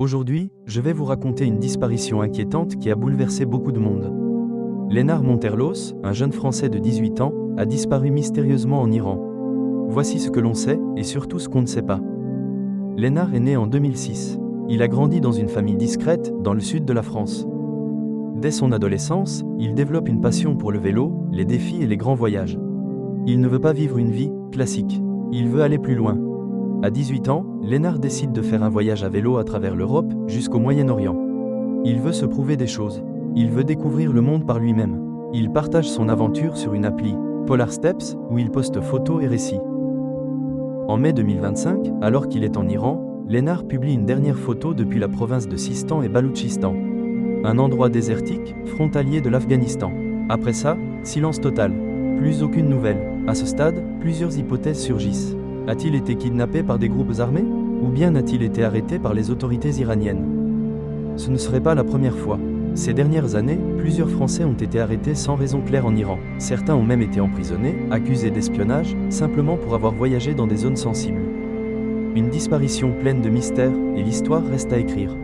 Aujourd'hui, je vais vous raconter une disparition inquiétante qui a bouleversé beaucoup de monde. Lénard Monterlos, un jeune Français de 18 ans, a disparu mystérieusement en Iran. Voici ce que l'on sait, et surtout ce qu'on ne sait pas. Lénard est né en 2006. Il a grandi dans une famille discrète, dans le sud de la France. Dès son adolescence, il développe une passion pour le vélo, les défis et les grands voyages. Il ne veut pas vivre une vie classique. Il veut aller plus loin. À 18 ans, Lénard décide de faire un voyage à vélo à travers l'Europe, jusqu'au Moyen-Orient. Il veut se prouver des choses. Il veut découvrir le monde par lui-même. Il partage son aventure sur une appli, Polar Steps, où il poste photos et récits. En mai 2025, alors qu'il est en Iran, Lénard publie une dernière photo depuis la province de Sistan et Baloutchistan. Un endroit désertique, frontalier de l'Afghanistan. Après ça, silence total. Plus aucune nouvelle. À ce stade, plusieurs hypothèses surgissent. A-t-il été kidnappé par des groupes armés? Ou bien a-t-il été arrêté par les autorités iraniennes? Ce ne serait pas la première fois. Ces dernières années, plusieurs Français ont été arrêtés sans raison claire en Iran. Certains ont même été emprisonnés, accusés d'espionnage, simplement pour avoir voyagé dans des zones sensibles. Une disparition pleine de mystères, et l'histoire reste à écrire.